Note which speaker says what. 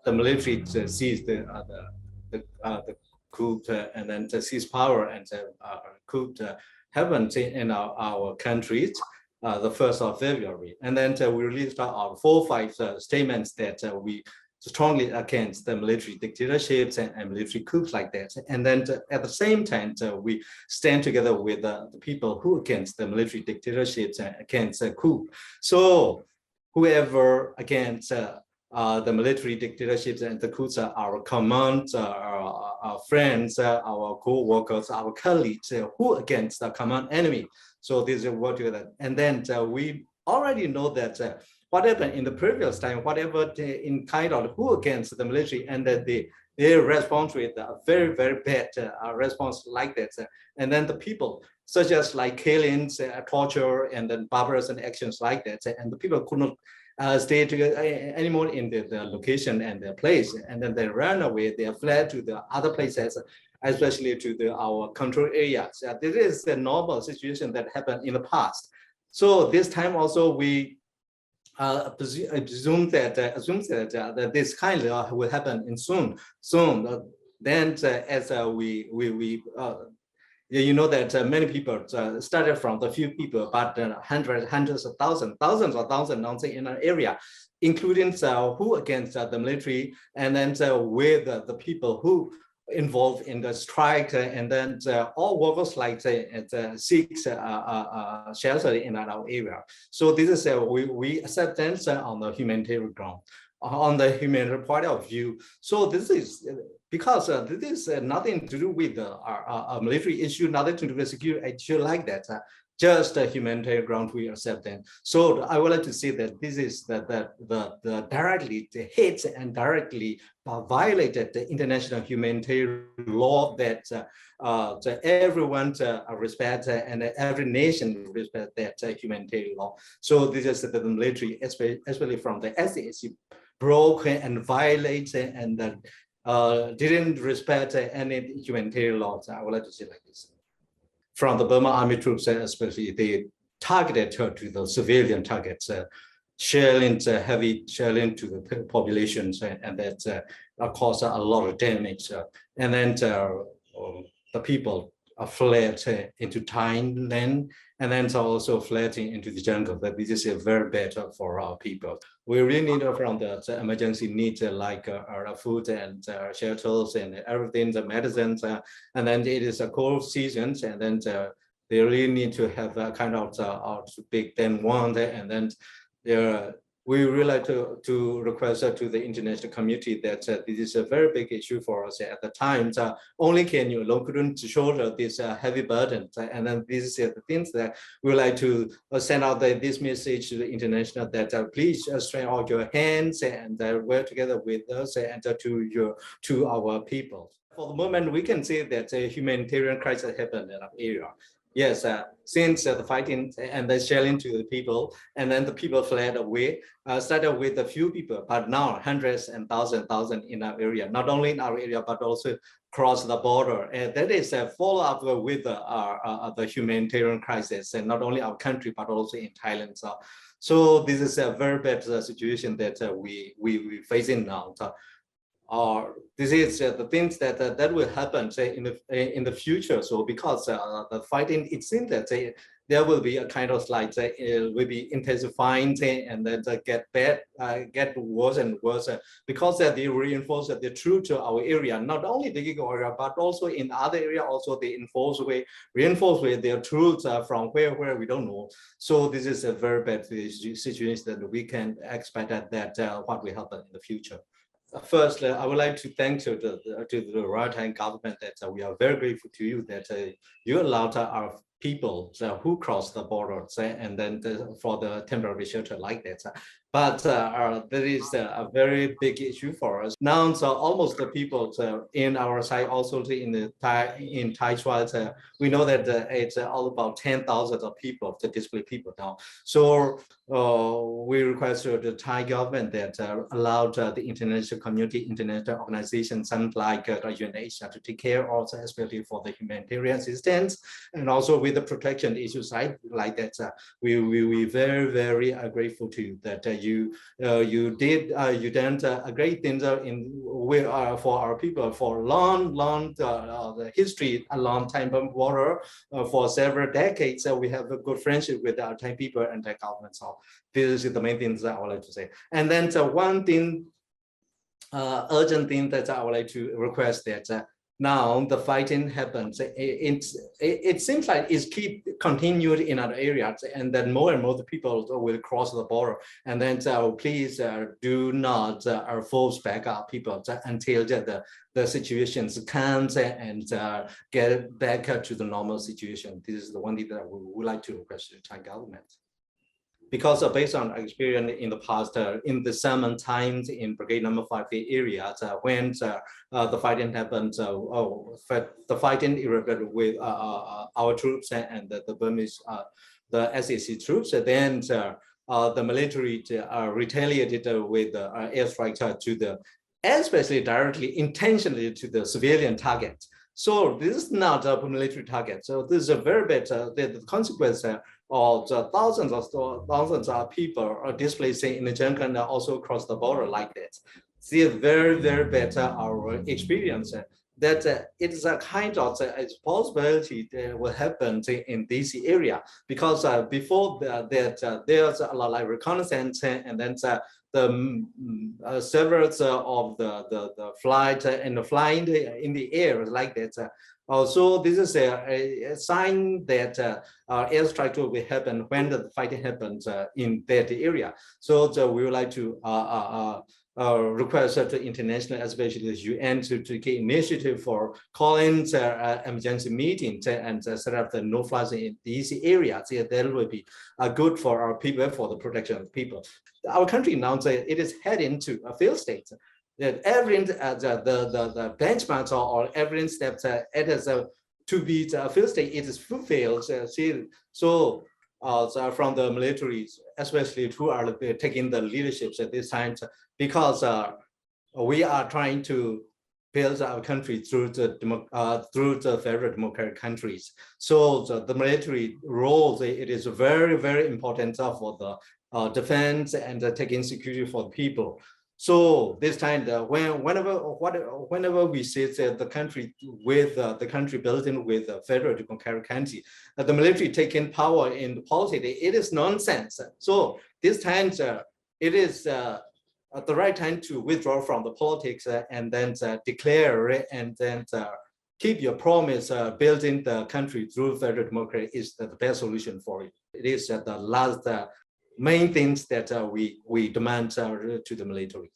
Speaker 1: The military seized the coup and then to seize power and coup happened in our countries the 1st of February. And then we released our 4 or 5 statements that we strongly against the military dictatorships and military coups like that. And then at the same time, we stand together with the people who against the military dictatorships and against coup. So whoever against the military dictatorships and the coups are our commands, our friends, our co-workers, our colleagues who against the common enemy. So this is what we do. And then we already know that what happened in the previous time, whatever in kind of who against the military, and that they respond with a very, very bad response like that. And then the people, such as like killings, torture, and then barbarous and actions like that. And the people could not stay together anymore in the location and the place. And then they ran away, they fled to the other places, especially to our control areas. This is the normal situation that happened in the past. So this time also we assume that this kind of will happen in soon. Then as you know that many people started from the few people, but hundreds of thousands of thousands in an area, including who against the military, and then with the people who involved in the strike, and then all workers like seek shelter in our area. So this is we accept them on the humanitarian ground, on the humanitarian point of view. So this is because this is nothing to do with our military issue, nothing to do with security issue like that. Just a humanitarian ground we accept them. So I would like to say that this is the directly hits and directly violated the international humanitarian law that everyone respect and every nation respect that humanitarian law. So this is the military, especially from the SAC, broke and violated and didn't respect any humanitarian laws. I would like to say like this. From the Burma Army troops, especially, they targeted to the civilian targets, heavy shelling to the populations, and that caused a lot of damage. And then the people fled into Thailand, and then also fled into the jungle. But this is very better for our people. We really need from the emergency needs like food and shelters and everything, the medicines, and then it is a cold season, and then they really need to have a kind of big them want, and then we really like to request to the international community that this is a very big issue for us at the time. Only can you alone couldn't shoulder this heavy burden, and then this is the things that we would like to send out this message to the international that please stretch out your hands and work together with us and to our people. For the moment, we can say that a humanitarian crisis happened in our area. Yes, since the fighting and the shelling to the people, and then the people fled away, started with a few people, but now hundreds and thousands in our area, not only in our area, but also across the border. And that is a follow-up with the humanitarian crisis, and not only our country, but also in Thailand. So this is a very bad situation that we facing now. This is the things that will happen say in the future. So because the fighting, it seems that there will be a kind of like it will be intensifying and then get worse and worse because they reinforce the truth to our area, not only the Giga area but also in other area. Also they reinforce with their truths from where we don't know. So this is a very bad situation that we can expect that what will happen in the future. First, I would like to thank to the Royal Thai government that we are very grateful to you that you allowed people who cross the border, and then for the temporary shelter like that. But that is a very big issue for us now. So almost the people in our side, also in the Thai tribes, we know that it's all about 10,000 of people, the displaced people now. So we request the Thai government that allowed the international community, international organizations, something like UNHCR, to take care also, especially for the humanitarian assistance, and also with the protection issue side like that. We very grateful to you that you done a great thing for our people for long the history, a long time of water, for several decades. We have a good friendship with our Thai people and Thai government. So this is the main things that I would like to say. And then one thing, urgent thing that I would like to request that now the fighting happens. It seems like it's keep continued in other areas, and then more and more the people will cross the border. And then please do not force back our people until the situations comes and get back to the normal situation. This is the one thing that we would like to request the Thai government. Because based on experience in the past, in the summer times in Brigade Number 5 area, when the fighting happened, the fighting erupted with our troops and the Burmese, the SAC troops, then the military retaliated with airstrike to the, especially directly, intentionally to the civilian target. So this is not a military target. So this is a very bad, the consequence of thousands of people are displaced in the jungle and also across the border like that. See, very bad our experience that it is a kind of a possibility that will happen in this area, because before that there's a lot of reconnaissance, and then the several of the flight and the flying in the air like that. Also, this is a sign that airstrike will happen when the fighting happens in that area. So we would like to request the international, especially the UN, to take initiative for calling emergency meetings and set up the no-fly zone in these areas. That will be good for our people, for the protection of people. Our country now, it is heading to a failed state. That every the benchmarks or every step it is to be the failed state, it is fulfilled. So from the military, especially who are taking the leaderships at this time, because we are trying to build our country through the federal democratic countries. So the military role, it is very important for the defense and taking security for the people. So this time, whenever we see the country with the country building with a federal democratic country, the military taking power in the politics, it is nonsense. So this time, it is the right time to withdraw from the politics and then declare and then keep your promise. Building the country through federal democracy is the best solution for it. It is the last main things that we demand to the military.